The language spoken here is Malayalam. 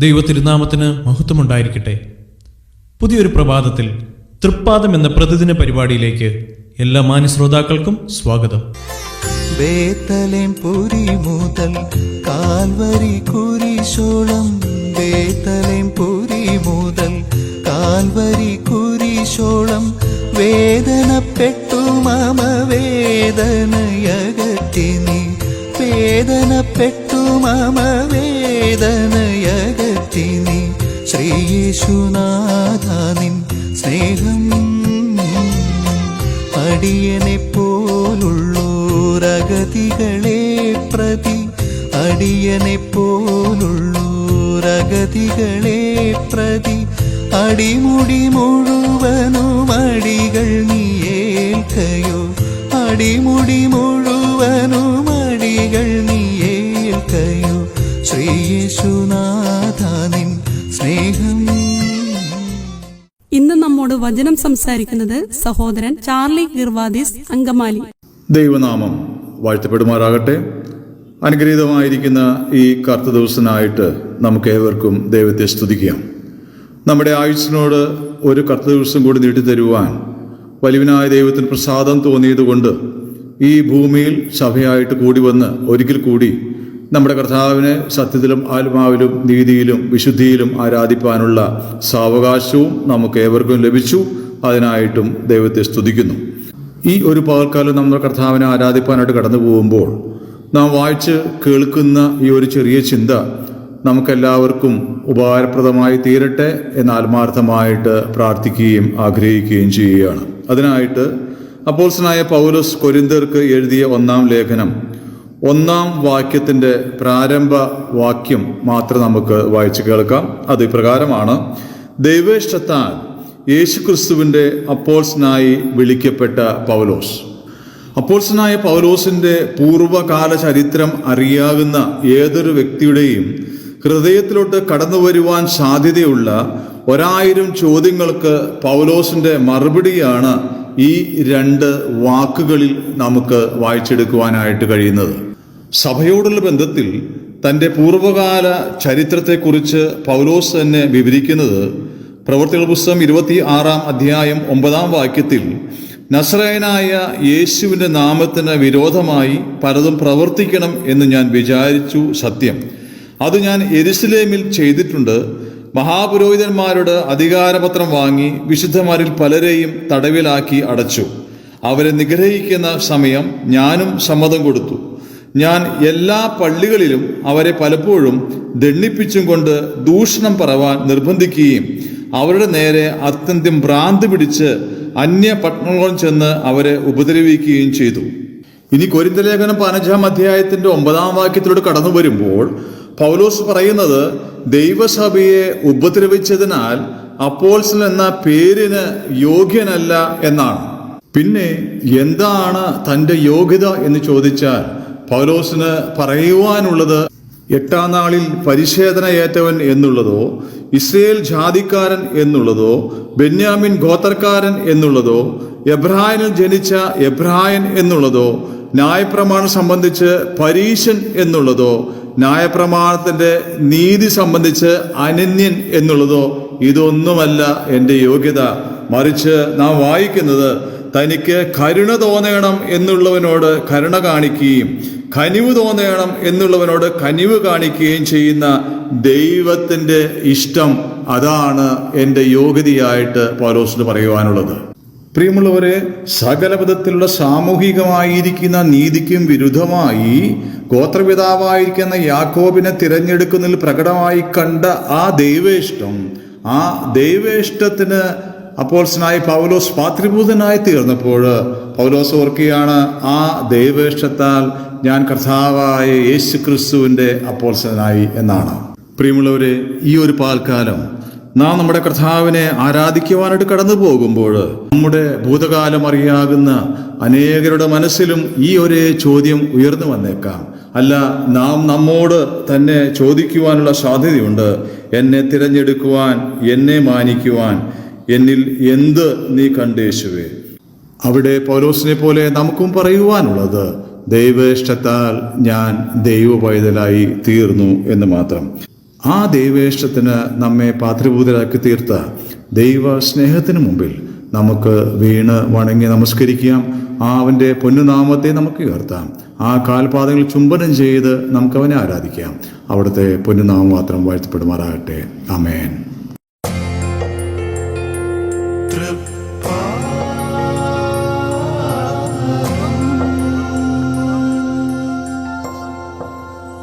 ദൈവത്തിരുനാമത്തിന് മഹത്വമുണ്ടായിരിക്കട്ടെ. പുതിയൊരു പ്രഭാതത്തിൽ തൃപ്പാദം എന്ന പ്രതിദിന പരിപാടിയിലേക്ക് എല്ലാ മാന്യശ്രോതാക്കൾക്കും സ്വാഗതം. ബേത്തലേം പുരി മുതൽ കാൽവരി കുരിശോളം, ബേത്തലേം പുരി മുതൽ കാൽവരി കുരിശോളം, വേദനപ്പെട്ടു മമ വേദനയകറ്റി നീ, വേദനപ്പെട്ടു മമ വേദനയകറ്റി നീ. ശ്രീയേശുനാഥ നിൻ സ്നേഹം അടിയനെ പോലുള്ളോരഗതികളെ പ്രതി, അടിയനെ പോലുള്ളോരഗതികളെ പ്രതി, അടിമുടി മുഴുവനും അടികൾ നീയേൽക്കയോ, അടിമുടി മുഴുവനും അടികൾ നീയേൽക്കയോ. ശ്രീയേശുനാഥ നിൻ സ്നേഹം. ഇന്ന് നമ്മോട് വചനം സംസാരിക്കുന്നത് സഹോദരൻ ചാർലി ഗിർവാദീസ് അങ്കമാലി. ദൈവനാമം വാഴ്ത്തപ്പെടുമാറാകട്ടെ. അനുഗ്രഹീതമായിരിക്കുന്ന ഈ കർത്ത ദിവസനായിട്ട് നമുക്ക് ഏവർക്കും ദൈവത്തെ സ്തുതിക്കാം. നമ്മുടെ ആയുസ്സിനോട് ഒരു കർത്ത ദിവസം കൂടി നീട്ടിത്തരുവാൻ വലിയവനായ ദൈവത്തിന് പ്രസാദം തോന്നിയതുകൊണ്ട് ഈ ഭൂമിയിൽ സഭയായിട്ട് കൂടി വന്ന് ഒരിക്കൽ കൂടി നമ്മുടെ കർത്താവിനെ സത്യത്തിലും ആത്മാവിലും നീതിയിലും വിശുദ്ധിയിലും ആരാധിപ്പാനുള്ള സാവകാശവും നമുക്ക് ഏവർക്കും ലഭിച്ചു. അതിനായിട്ടും ദൈവത്തെ സ്തുതിക്കുന്നു. ഈ ഒരു പകൽക്കാലം നമ്മുടെ കർത്താവിനെ ആരാധിപ്പാനായിട്ട് കടന്നു പോകുമ്പോൾ നാം വായിച്ച് കേൾക്കുന്ന ഈ ഒരു ചെറിയ ചിന്ത നമുക്കെല്ലാവർക്കും ഉപകാരപ്രദമായി തീരട്ടെ എന്ന് ആത്മാർത്ഥമായിട്ട് പ്രാർത്ഥിക്കുകയും ആഗ്രഹിക്കുകയും ചെയ്യുകയാണ്. അതിനായിട്ട് അപ്പോസ്തലനായ പൗലോസ് കൊരിന്ത്യർക്ക് എഴുതിയ 1-ാം ലേഖനം 1-ാം വാക്യത്തിൻ്റെ പ്രാരംഭ വാക്യം മാത്രം നമുക്ക് വായിച്ചു കേൾക്കാം. അത് ഇപ്രകാരമാണ്: ദൈവേഷ്ടത്താൽ യേശുക്രിസ്തുവിൻ്റെ അപ്പോസ്തലനായി വിളിക്കപ്പെട്ട പൗലോസ്. അപ്പോസ്തലനായ പൗലോസിൻ്റെ പൂർവ്വകാല ചരിത്രം അറിയാവുന്ന ഏതൊരു വ്യക്തിയുടെയും ഹൃദയത്തിലോട്ട് കടന്നു വരുവാൻ സാധ്യതയുള്ള 1000 ചോദ്യങ്ങൾക്ക് പൗലോസിൻ്റെ മറുപടിയാണ് ഈ 2 വാക്കുകളിൽ നമുക്ക് വായിച്ചെടുക്കുവാനായിട്ട് കഴിയുന്നത്. സഭയോടുള്ള ബന്ധത്തിൽ തൻ്റെ പൂർവ്വകാല ചരിത്രത്തെക്കുറിച്ച് പൗലോസ് തന്നെ വിവരിക്കുന്നത് പ്രവൃത്തികളുടെ പുസ്തകം 26-ാം അധ്യായം 9-ാം വാക്യത്തിൽ, നസറേയനായ യേശുവിൻ്റെ നാമത്തിന് വിരോധമായി പലതും പ്രവർത്തിക്കണം എന്ന് ഞാൻ വിചാരിച്ചു, സത്യം അത് ഞാൻ യെരുശലേമിൽ ചെയ്തിട്ടുണ്ട്. മഹാപുരോഹിതന്മാരുടെ അധികാരപത്രം വാങ്ങി വിശുദ്ധന്മാരിൽ പലരെയും തടവിലാക്കി അടച്ചു. അവരെ നിഗ്രഹിക്കുന്ന സമയം ഞാനും സമ്മതം കൊടുത്തു. ഞാൻ എല്ലാ പള്ളികളിലും അവരെ പലപ്പോഴും ദണ്ഡിപ്പിച്ചും കൊണ്ട് ദൂഷണം പറവാൻ നിർബന്ധിക്കുകയും അവരുടെ നേരെ അത്യന്തം ഭ്രാന്ത് പിടിച്ച് അന്യ പട്ടണങ്ങളിൽ ചെന്ന് അവരെ ഉപദ്രവിക്കുകയും ചെയ്തു. ഇനി കൊരിന്ത്യ ലേഖനം 15-ാം അധ്യായത്തിൻ്റെ 9-ാം വാക്യത്തിലൂടെ കടന്നു വരുമ്പോൾ പൗലോസ് പറയുന്നത് ദൈവസഭയെ ഉപദ്രവിച്ചതിനാൽ അപ്പോസ്തലൻ എന്ന പേരിന് യോഗ്യനല്ല എന്നാണ്. പിന്നെ എന്താണ് തൻ്റെ യോഗ്യത എന്ന് ചോദിച്ചാൽ പൗലോസിന് പറയുവാനുള്ളത് 8-ാം നാളിൽ പരിച്ഛേദന ഏറ്റവൻ എന്നുള്ളതോ, ഇസ്രയേൽ ജാതിക്കാരൻ എന്നുള്ളതോ, ബെന്യാമിൻ ഗോത്രക്കാരൻ എന്നുള്ളതോ, എബ്രായനിൽ ജനിച്ച എബ്രായൻ എന്നുള്ളതോ, ന്യായപ്രമാണം സംബന്ധിച്ച് പരീശൻ എന്നുള്ളതോ, ന്യായപ്രമാണത്തിൻ്റെ നീതി സംബന്ധിച്ച് അനന്യൻ എന്നുള്ളതോ, ഇതൊന്നുമല്ല എൻ്റെ യോഗ്യത. മറിച്ച് നാം വായിക്കുന്നത് തനിക്ക് കരുണ തോന്നണം എന്നുള്ളവനോട് കരുണ കാണിക്കുകയും കനിവ് തോന്നണം എന്നുള്ളവനോട് കനിവ് കാണിക്കുകയും ചെയ്യുന്ന ദൈവത്തിൻ്റെ ഇഷ്ടം, അതാണ് എൻ്റെ യോഗ്യതയായിട്ട് പൗലോസിന് പറയുവാനുള്ളത്. പ്രിയമുള്ളവരെ, സകല വിധത്തിലുള്ള സാമൂഹികമായിരിക്കുന്ന നീതിക്കും വിരുദ്ധമായി ഗോത്രപിതാവായിരിക്കുന്ന യാക്കോബിനെ തിരഞ്ഞെടുക്കുന്നതിൽ പ്രകടമായി കണ്ട ആ ദൈവേഷ്ടം, ആ ദൈവേഷ്ടത്തിന് അപ്പോസ്തലനായ പൗലോസ് പാത്രീഭൂതനായി തീർന്നപ്പോൾ പൗലോസ് ഓർക്കുകയാണ്, ആ ദൈവേഷ്ടത്താൽ ഞാൻ കർത്താവായ യേശുക്രിസ്തുവിൻ്റെ അപ്പോസ്തലനായി എന്നാണ്. പ്രിയമുള്ളവരെ, ഈ ഒരു പാൽക്കാലം നാം നമ്മുടെ കർത്താവിനെ ആരാധിക്കുവാനായിട്ട് കടന്നു പോകുമ്പോൾ നമ്മുടെ ഭൂതകാലം അറിയാകുന്ന അനേകരുടെ മനസ്സിലും ഈ ഒരേ ചോദ്യം ഉയർന്നു വന്നേക്കാം. അല്ല, നാം നമ്മോട് തന്നെ ചോദിക്കുവാനുള്ള സാധ്യതയുണ്ട്: എന്നെ തിരഞ്ഞെടുക്കുവാൻ, എന്നെ മാനിക്കുവാൻ എന്നിൽ എന്ത് നീ കണ്ടേശുവേ? അവിടെ പൗലോസിനെ പോലെ നമുക്കും പറയുവാനുള്ളത് ദൈവേഷ്ടത്താൽ ഞാൻ ദൈവ പൈതലായി തീർന്നു എന്ന് മാത്രം. ആ ദൈവേഷ്ടത്തിന് നമ്മെ പാത്രീഭൂതരാക്കി തീർത്ത ദൈവ സ്നേഹത്തിന് മുമ്പിൽ നമുക്ക് വീണ് വണങ്ങി നമസ്കരിക്കാം. അവൻ്റെ പൊന്നുനാമത്തെ നമുക്ക് ഉയർത്താം. ആ കാൽപാദങ്ങൾ ചുംബനം ചെയ്ത് നമുക്കവനെ ആരാധിക്കാം. അവിടുത്തെ പൊന്നുനാമം മാത്രം വാഴ്ത്തപ്പെടുമാറാകട്ടെ. ആമേൻ.